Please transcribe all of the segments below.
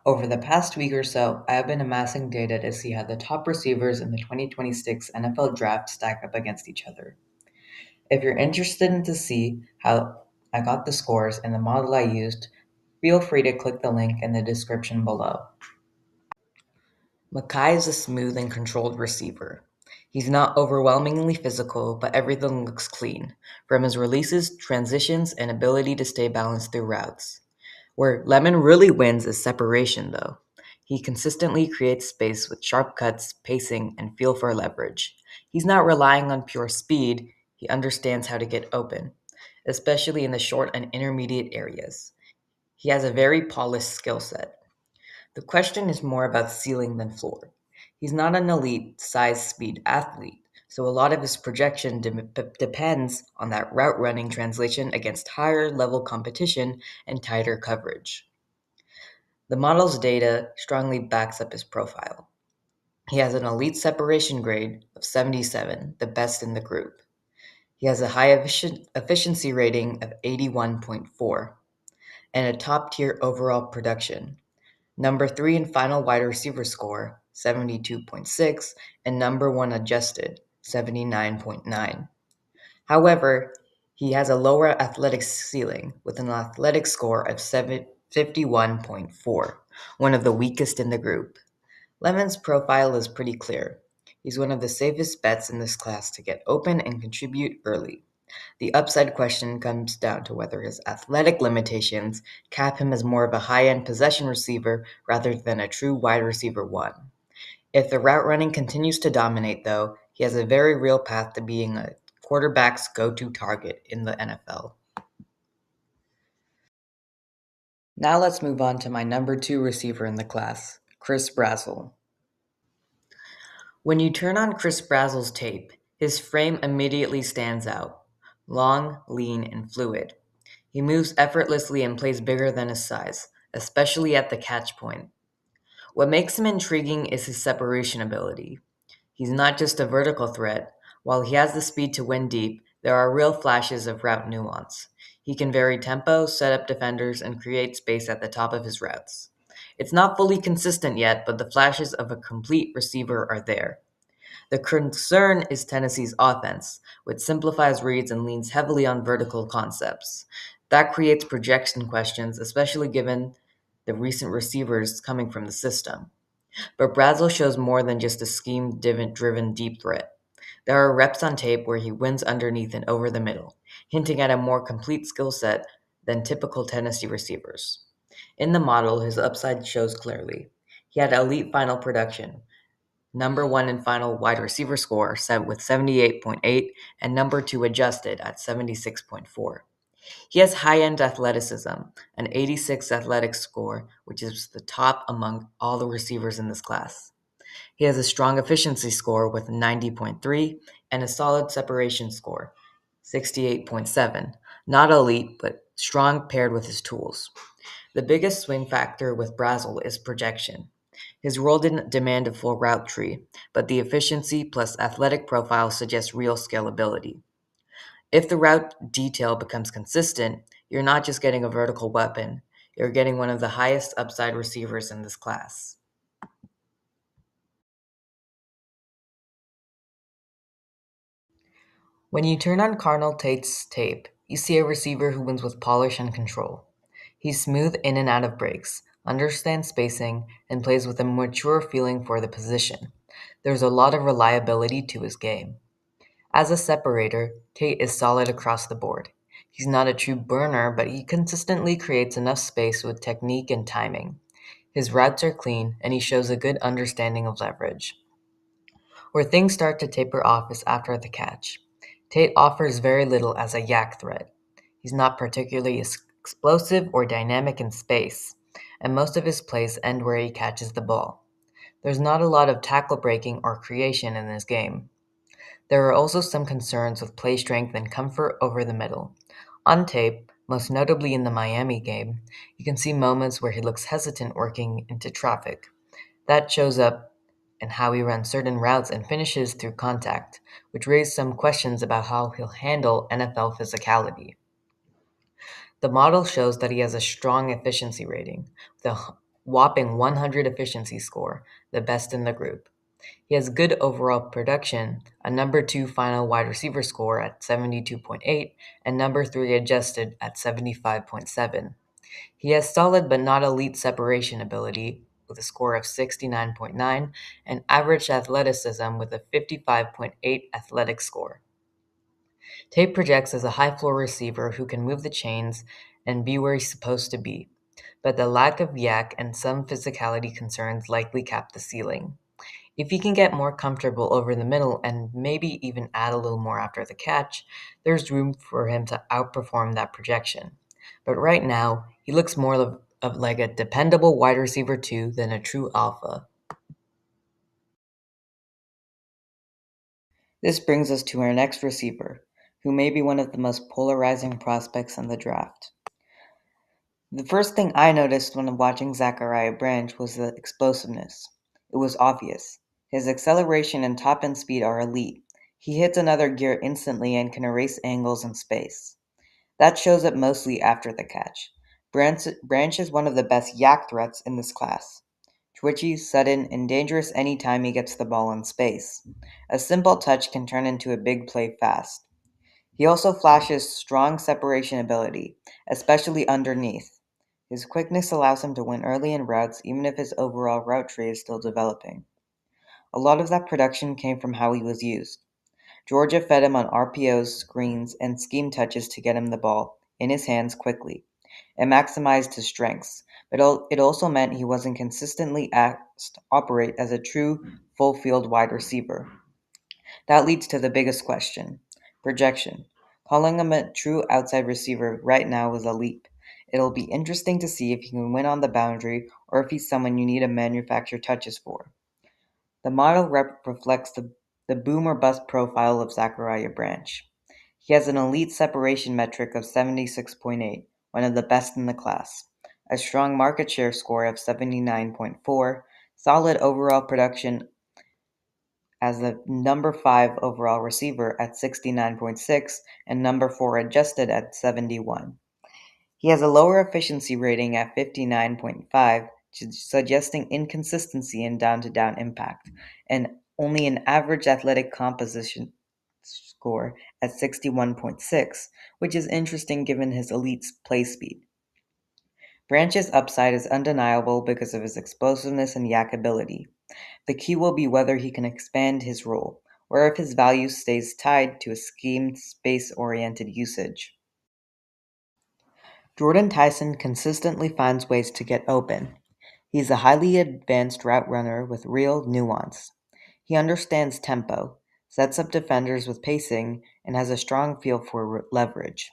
Over the past week or so, I have been amassing data to see how the top receivers in the 2026 NFL Draft stack up against each other. If you're interested in to see how I got the scores and the model I used, feel free to click the link in the description below. Makai is a smooth and controlled receiver. He's not overwhelmingly physical, but everything looks clean, from his releases, transitions, and ability to stay balanced through routes. Where Lemon really wins is separation, though. He consistently creates space with sharp cuts, pacing, and feel for leverage. He's not relying on pure speed, he understands how to get open, especially in the short and intermediate areas. He has a very polished skill set. The question is more about ceiling than floor. He's not an elite size speed athlete, so a lot of his projection depends on that route running translation against higher level competition and tighter coverage. The model's data strongly backs up his profile. He has an elite separation grade of 77, the best in the group. He has a high efficiency rating of 81.4 and a top tier overall production. Number 3 in final wide receiver score, 72.6, and number 1 adjusted, 79.9. However, he has a lower athletic ceiling with an athletic score of 51.4, one of the weakest in the group. Lemon's profile is pretty clear. He's one of the safest bets in this class to get open and contribute early. The upside question comes down to whether his athletic limitations cap him as more of a high end possession receiver rather than a true wide receiver one. If the route running continues to dominate, though, he has a very real path to being a quarterback's go to target in the NFL. Now let's move on to my number 2 receiver in the class, Chris Brazzell. When you turn on Chris Brazzell's tape, his frame immediately stands out long, lean, and fluid. He moves effortlessly and plays bigger than his size, especially at the catch point. What makes him intriguing is his separation ability. He's not just a vertical threat. While he has the speed to win deep, there are real flashes of route nuance. He can vary tempo, set up defenders, and create space at the top of his routes. It's not fully consistent yet, but the flashes of a complete receiver are there. The concern is Tennessee's offense, which simplifies reads and leans heavily on vertical concepts. That creates projection questions, especially given the recent receivers coming from the system. But Brazel shows more than just a scheme driven deep threat. There are reps on tape where he wins underneath and over the middle, hinting at a more complete skill set than typical Tennessee receivers. In the model, his upside shows clearly. He had elite final production, number 1 in final wide receiver score set with 78.8 and number 2 adjusted at 76.4. He has high-end athleticism, an 86 athletic score, which is the top among all the receivers in this class. He has a strong efficiency score with 90.3 and a solid separation score, 68.7. Not elite, but strong paired with his tools. The biggest swing factor with Brazel is projection. His role didn't demand a full route tree, but the efficiency plus athletic profile suggests real scalability. If the route detail becomes consistent, you're not just getting a vertical weapon, you're getting one of the highest upside receivers in this class. When you turn on Cardinal Tate's tape, you see a receiver who wins with polish and control. He's smooth in and out of breaks, understands spacing, and plays with a mature feeling for the position. There's a lot of reliability to his game. As a separator, Tate is solid across the board. He's not a true burner, but he consistently creates enough space with technique and timing. His routes are clean, and he shows a good understanding of leverage. Where things start to taper off is after the catch. Tate offers very little as a yak threat. He's not particularly explosive or dynamic in space, and most of his plays end where he catches the ball. There's not a lot of tackle breaking or creation in this game. There are also some concerns with play strength and comfort over the middle. On tape, most notably in the Miami game, you can see moments where he looks hesitant working into traffic. That shows up in how he runs certain routes and finishes through contact, which raise some questions about how he'll handle NFL physicality. The model shows that he has a strong efficiency rating, with whopping 100 efficiency score, the best in the group. He has good overall production, a number 2 final wide receiver score at 72.8, and number 3 adjusted at 75.7. He has solid but not elite separation ability with a score of 69.9 and average athleticism with a 55.8 athletic score. Tate projects as a high floor receiver who can move the chains and be where he's supposed to be, but the lack of yak and some physicality concerns likely cap the ceiling. If he can get more comfortable over the middle and maybe even add a little more after the catch, there's room for him to outperform that projection. But right now, he looks more of like a dependable wide receiver 2 than a true alpha. This brings us to our next receiver, who may be one of the most polarizing prospects in the draft. The first thing I noticed when watching Zachariah Branch was the explosiveness. It was obvious. His acceleration and top end speed are elite. He hits another gear instantly and can erase angles in space. That shows up mostly after the catch. Branch is one of the best yak threats in this class. Twitchy, sudden, and dangerous anytime he gets the ball in space. A simple touch can turn into a big play fast. He also flashes strong separation ability, especially underneath. His quickness allows him to win early in routes even if his overall route tree is still developing. A lot of that production came from how he was used. Georgia fed him on RPOs, screens, and scheme touches to get him the ball in his hands quickly. It maximized his strengths, but it also meant he wasn't consistently asked to operate as a true full field wide receiver. That leads to the biggest question: projection. Calling him a true outside receiver right now is a leap. It'll be interesting to see if he can win on the boundary or if he's someone you need to manufacture touches for. The model reflects the boom or bust profile of Zachariah Branch. He has an elite separation metric of 76.8, one of the best in the class, a strong market share score of 79.4, solid overall production as the number 5 overall receiver at 69.6, and number 4 adjusted at 71. He has a lower efficiency rating at 59.5, suggesting inconsistency in down-to-down impact, and only an average athletic composition score at 61.6, which is interesting given his elite play speed. Branch's upside is undeniable because of his explosiveness and yak ability. The key will be whether he can expand his role, or if his value stays tied to a schemed, space-oriented usage. Jordan Tyson consistently finds ways to get open. He's a highly advanced route runner with real nuance. He understands tempo, sets up defenders with pacing, and has a strong feel for leverage.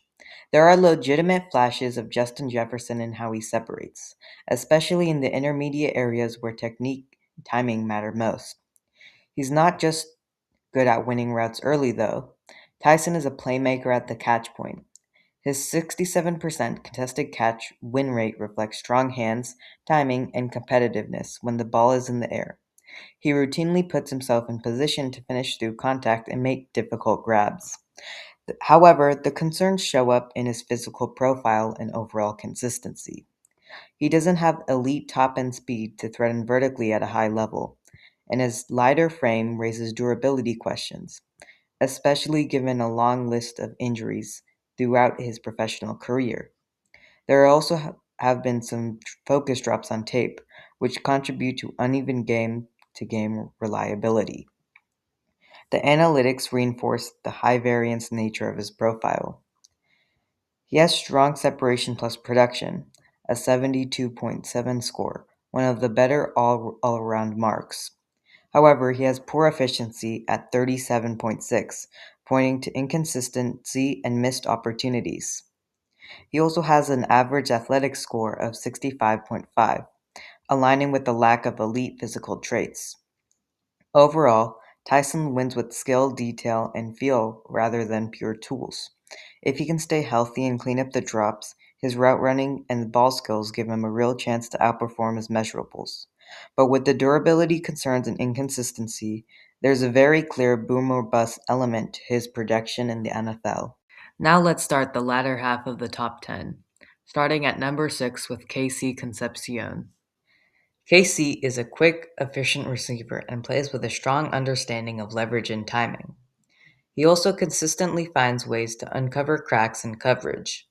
There are legitimate flashes of Justin Jefferson in how he separates, especially in the intermediate areas where technique and timing matter most. He's not just good at winning routes early, though. Tyson is a playmaker at the catch point. His 67% contested catch win rate reflects strong hands, timing, and competitiveness when the ball is in the air. He routinely puts himself in position to finish through contact and make difficult grabs. However, the concerns show up in his physical profile and overall consistency. He doesn't have elite top-end speed to threaten vertically at a high level, and his lighter frame raises durability questions, especially given a long list of injuries throughout his professional career. There also have been some focus drops on tape, which contribute to uneven game-to-game reliability. The analytics reinforce the high-variance nature of his profile. He has strong separation plus production, a 72.7 score, one of the better all-around marks. However, he has poor efficiency at 37.6, pointing to inconsistency and missed opportunities. He also has an average athletic score of 65.5, aligning with the lack of elite physical traits. Overall, Tyson wins with skill, detail, and feel rather than pure tools. If he can stay healthy and clean up the drops, his route running and ball skills give him a real chance to outperform his measurables. But with the durability concerns and inconsistency, there's a very clear boom or bust element to his projection in the NFL. Now let's start the latter half of the top 10, starting at number 6 with KC Concepcion. Casey is a quick, efficient receiver and plays with a strong understanding of leverage and timing. He also consistently finds ways to uncover cracks in coverage.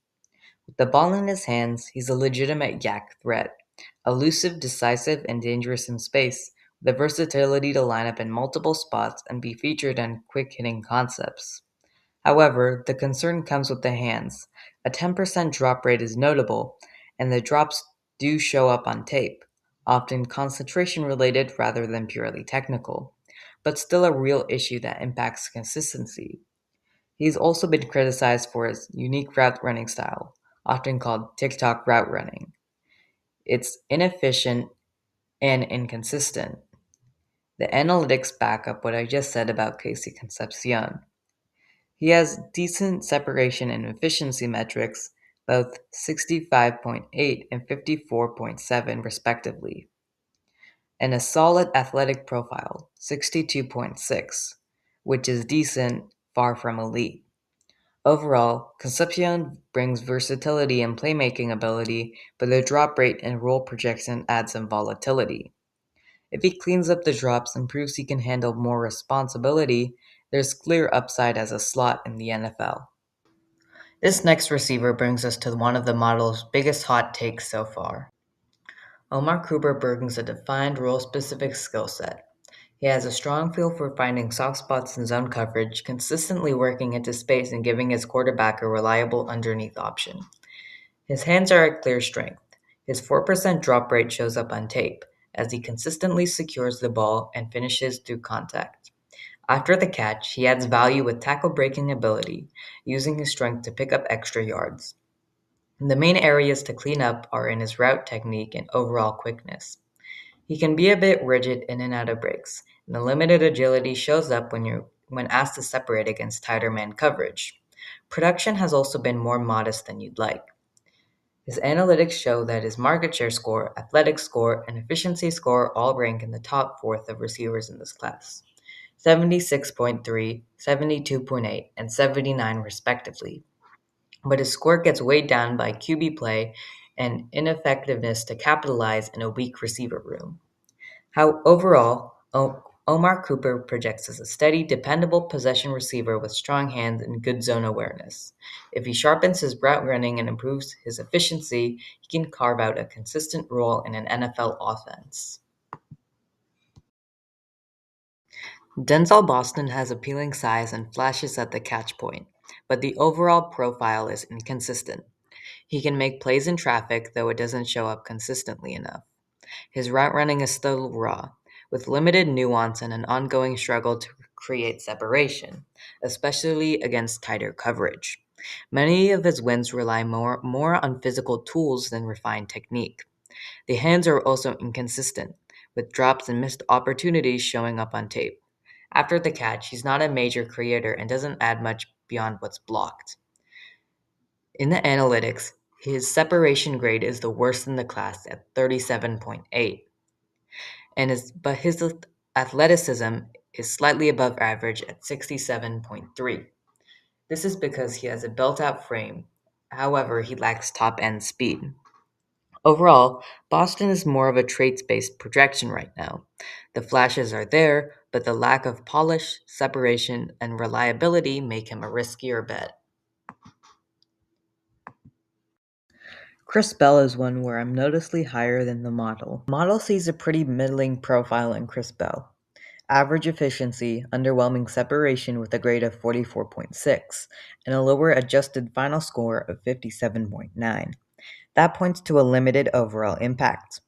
With the ball in his hands, he's a legitimate yak threat, elusive, decisive, and dangerous in space, with the versatility to line up in multiple spots and be featured in quick hitting concepts. However, the concern comes with the hands. A 10% drop rate is notable, and the drops do show up on tape, often concentration related rather than purely technical, but still a real issue that impacts consistency. He's also been criticized for his unique route running style, often called TikTok route running. It's inefficient and inconsistent. The analytics back up what I just said about Casey Concepcion. He has decent separation and efficiency metrics, both 65.8 and 54.7 respectively, and a solid athletic profile, 62.6, which is decent, far from elite. Overall, Concepcion brings versatility and playmaking ability, but the drop rate and roll projection adds some volatility. If he cleans up the drops and proves he can handle more responsibility, there's clear upside as a slot in the NFL. This next receiver brings us to one of the model's biggest hot takes so far. Omar Cooper brings a defined role specific skill set. He has a strong feel for finding soft spots in zone coverage, consistently working into space and giving his quarterback a reliable underneath option. His hands are a clear strength. His 4% drop rate shows up on tape, as he consistently secures the ball and finishes through contact. After the catch, he adds value with tackle breaking ability, using his strength to pick up extra yards. The main areas to clean up are in his route technique and overall quickness. He can be a bit rigid in and out of breaks, and the limited agility shows up when asked to separate against tighter man coverage. Production has also been more modest than you'd like. His analytics show that his market share score, athletic score, and efficiency score all rank in the top fourth of receivers in this class, 76.3, 72.8, and 79 respectively. But his score gets weighed down by QB play and ineffectiveness to capitalize in a weak receiver room. How overall, Omar Cooper projects as a steady, dependable possession receiver with strong hands and good zone awareness. If he sharpens his route running and improves his efficiency, he can carve out a consistent role in an NFL offense. Denzel Boston has appealing size and flashes at the catch point, but the overall profile is inconsistent. He can make plays in traffic, though it doesn't show up consistently enough. His route running is still raw, with limited nuance and an ongoing struggle to create separation, especially against tighter coverage. Many of his wins rely more on physical tools than refined technique. The hands are also inconsistent, with drops and missed opportunities showing up on tape. After the catch, he's not a major creator and doesn't add much beyond what's blocked. In the analytics, his separation grade is the worst in the class at 37.8, but his athleticism is slightly above average at 67.3. This is because he has a built-out frame. However, he lacks top-end speed. Overall, Boston is more of a traits-based projection right now. The flashes are there, but the lack of polish, separation, and reliability make him a riskier bet. Chris Bell is one where I'm noticeably higher than the model. The model sees a pretty middling profile in Chris Bell. Average efficiency, underwhelming separation with a grade of 44.6, and a lower adjusted final score of 57.9. That points to a limited overall impact.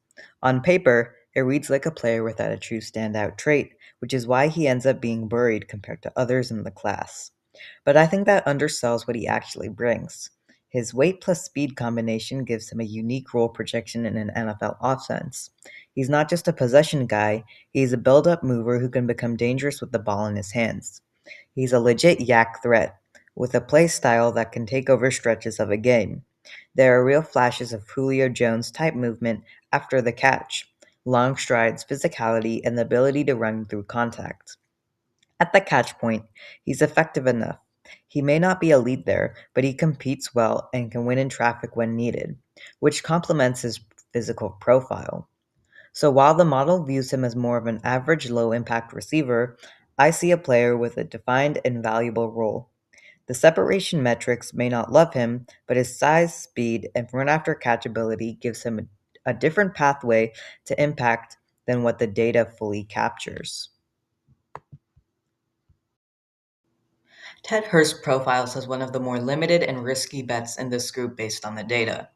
On paper, it reads like a player without a true standout trait, which is why he ends up being buried compared to others in the class. But I think that undersells what he actually brings. His weight plus speed combination gives him a unique role projection in an NFL offense. He's not just a possession guy, he's a build up mover who can become dangerous with the ball in his hands. He's a legit yak threat, with a play style that can take over stretches of a game. There are real flashes of Julio Jones type movement after the catch, long strides, physicality, and the ability to run through contact. At the catch point, he's effective enough. He may not be elite there, but he competes well and can win in traffic when needed, which complements his physical profile. So while the model views him as more of an average low impact receiver, I see a player with a defined and valuable role. The separation metrics may not love him, but his size, speed, and run after catch ability gives him a different pathway to impact than what the data fully captures. Ted Hurst profiles as one of the more limited and risky bets in this group based on the data.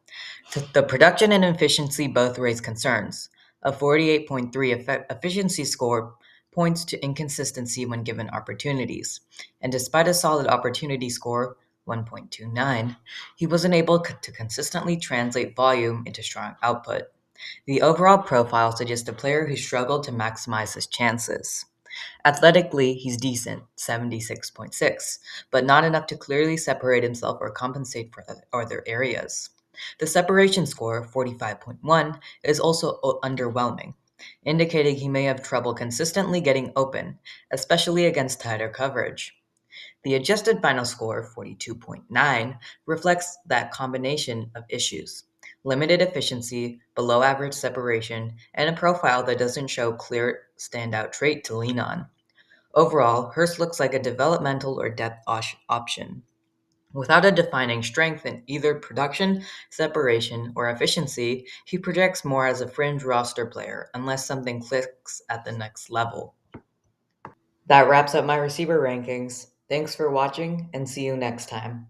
The production and efficiency both raise concerns. A 48.3 efficiency score points to inconsistency when given opportunities, and despite a solid opportunity score, 1.29, he wasn't able to consistently translate volume into strong output. The overall profile suggests a player who struggled to maximize his chances. Athletically, he's decent, 76.6, but not enough to clearly separate himself or compensate for other areas. The separation score, 45.1, is also underwhelming, indicating he may have trouble consistently getting open, especially against tighter coverage. The adjusted final score, 42.9, reflects that combination of issues: limited efficiency, below average separation, and a profile that doesn't show clear standout trait to lean on. Overall, Hurst looks like a developmental or depth option. Without a defining strength in either production, separation, or efficiency, he projects more as a fringe roster player unless something clicks at the next level. That wraps up my receiver rankings. Thanks for watching and see you next time.